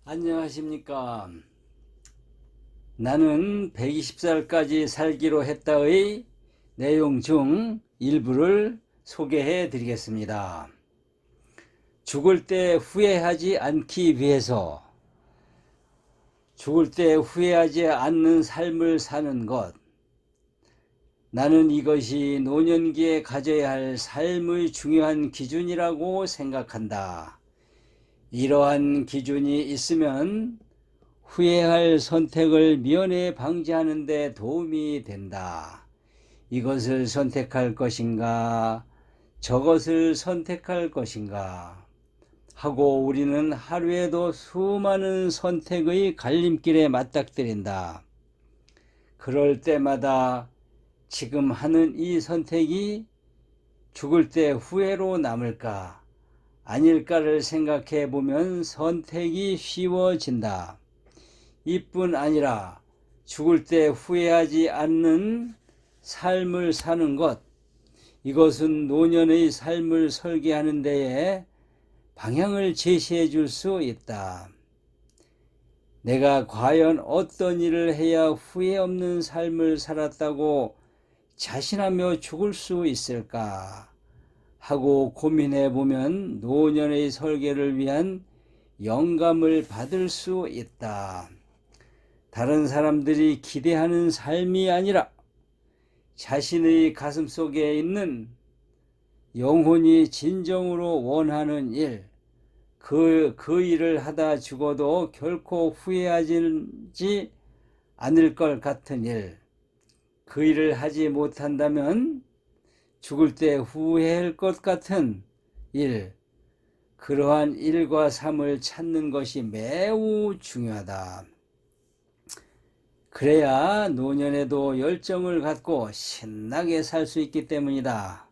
안녕하십니까. 나는 120살까지 살기로 했다의 내용 중 일부를 소개해 드리겠습니다. 죽을 때 후회하지 않기 위해서 죽을 때 후회하지 않는 삶을 사는 것. 나는 이것이 노년기에 가져야 할 삶의 중요한 기준이라고 생각한다. 이러한 기준이 있으면 후회할 선택을 미연에 방지하는 데 도움이 된다. 이것을 선택할 것인가, 저것을 선택할 것인가 하고 우리는 하루에도 수많은 선택의 갈림길에 맞닥뜨린다. 그럴 때마다 지금 하는 이 선택이 죽을 때 후회로 남을까, 아닐까를 생각해 보면 선택이 쉬워진다. 이뿐 아니라 죽을 때 후회하지 않는 삶을 사는 것, 이것은 노년의 삶을 설계하는 데에 방향을 제시해 줄 수 있다. 내가 과연 어떤 일을 해야 후회 없는 삶을 살았다고 자신하며 죽을 수 있을까 하고 고민해 보면 노년의 설계를 위한 영감을 받을 수 있다. 다른 사람들이 기대하는 삶이 아니라 자신의 가슴 속에 있는 영혼이 진정으로 원하는 일, 그 일을 하다 죽어도 결코 후회하지 않을 것 같은 일, 그 일을 하지 못한다면 죽을 때 후회할 것 같은 일, 그러한 일과 삶을 찾는 것이 매우 중요하다. 그래야 노년에도 열정을 갖고 신나게 살 수 있기 때문이다.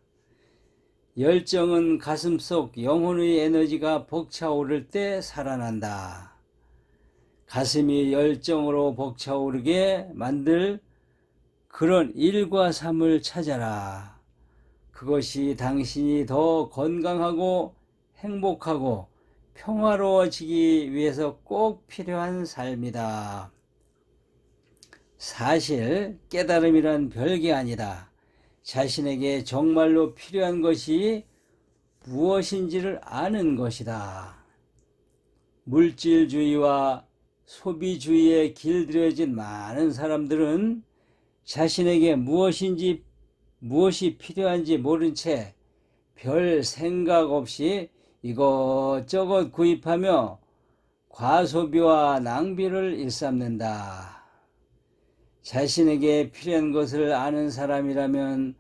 열정은 가슴속 영혼의 에너지가 벅차오를 때 살아난다. 가슴이 열정으로 벅차오르게 만들 그런 일과 삶을 찾아라. 그것이 당신이 더 건강하고 행복하고 평화로워지기 위해서 꼭 필요한 삶이다. 사실 깨달음이란 별게 아니다. 자신에게 정말로 필요한 것이 무엇인지를 아는 것이다. 물질주의와 소비주의에 길들여진 많은 사람들은 자신에게 무엇이 필요한지 모른 채 별 생각 없이 이것저것 구입하며 과소비와 낭비를 일삼는다. 자신에게 필요한 것을 아는 사람이라면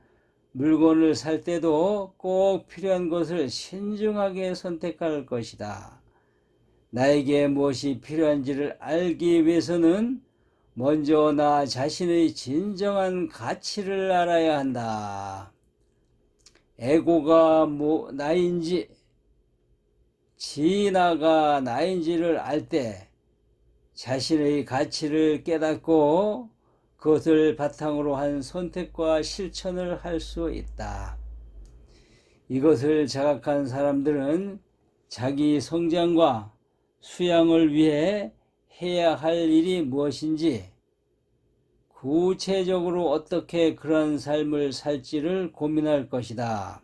물건을 살 때도 꼭 필요한 것을 신중하게 선택할 것이다. 나에게 무엇이 필요한지를 알기 위해서는 먼저 나 자신의 진정한 가치를 알아야 한다. 에고가 나인지 진화가 나인지를 알 때 자신의 가치를 깨닫고 그것을 바탕으로 한 선택과 실천을 할 수 있다. 이것을 자각한 사람들은 자기 성장과 수양을 위해 해야 할 일이 무엇인지, 구체적으로 어떻게 그런 삶을 살지를 고민할 것이다.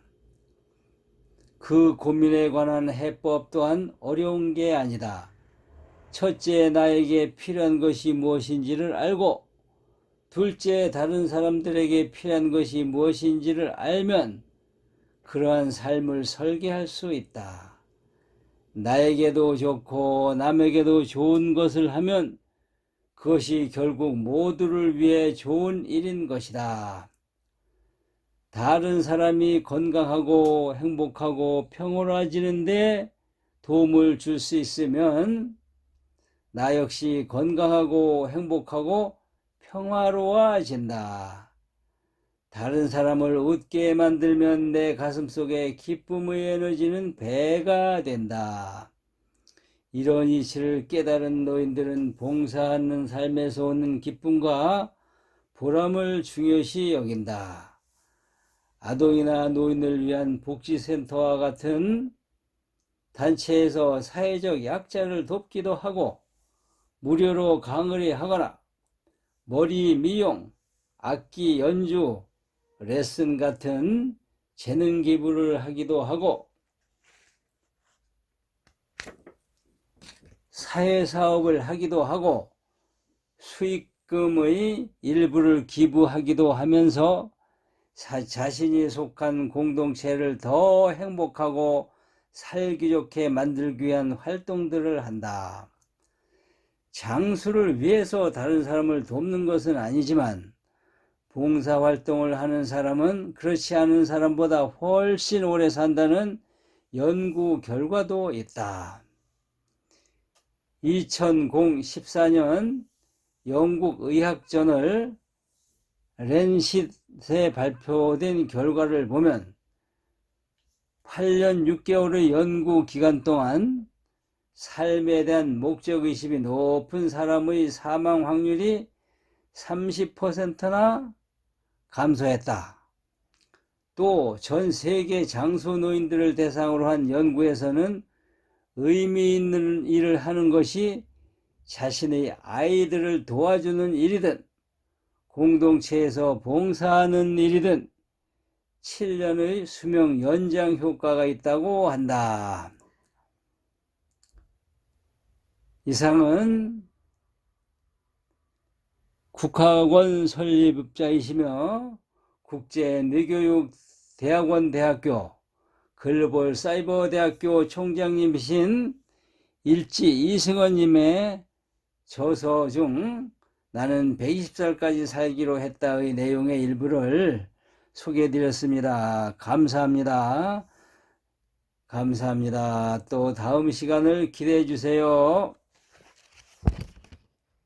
그 고민에 관한 해법 또한 어려운 게 아니다. 첫째, 나에게 필요한 것이 무엇인지를 알고, 둘째, 다른 사람들에게 필요한 것이 무엇인지를 알면 그러한 삶을 설계할 수 있다. 나에게도 좋고 남에게도 좋은 것을 하면 그것이 결국 모두를 위해 좋은 일인 것이다. 다른 사람이 건강하고 행복하고 평온해지는데 도움을 줄 수 있으면 나 역시 건강하고 행복하고 평화로워진다. 다른 사람을 웃게 만들면 내 가슴속에 기쁨의 에너지는 배가 된다. 이런 이치를 깨달은 노인들은 봉사하는 삶에서 오는 기쁨과 보람을 중요시 여긴다. 아동이나 노인을 위한 복지센터와 같은 단체에서 사회적 약자를 돕기도 하고 무료로 강의를 하거나 머리 미용, 악기 연주, 레슨 같은 재능 기부를 하기도 하고 사회사업을 하기도 하고 수익금의 일부를 기부하기도 하면서 자신이 속한 공동체를 더 행복하고 살기 좋게 만들기 위한 활동들을 한다. 장수를 위해서 다른 사람을 돕는 것은 아니지만 봉사활동을 하는 사람은 그렇지 않은 사람보다 훨씬 오래 산다는 연구 결과도 있다. 2014년 영국 의학저널 랜싯에 발표된 결과를 보면 8년 6개월의 연구 기간 동안 삶에 대한 목적의식이 높은 사람의 사망 확률이 30%나 감소했다. 또 전 세계 장수 노인들을 대상으로 한 연구에서는 의미 있는 일을 하는 것이 자신의 아이들을 도와주는 일이든 공동체에서 봉사하는 일이든 7년의 수명 연장 효과가 있다고 한다. 이상은 국학원 설립자이시며 국제뇌교육대학원 대학교 글로벌 사이버 대학교 총장님이신 일지 이승원님의 저서 중 나는 120살까지 살기로 했다의 내용의 일부를 소개해드렸습니다. 감사합니다. 감사합니다. 또 다음 시간을 기대해 주세요.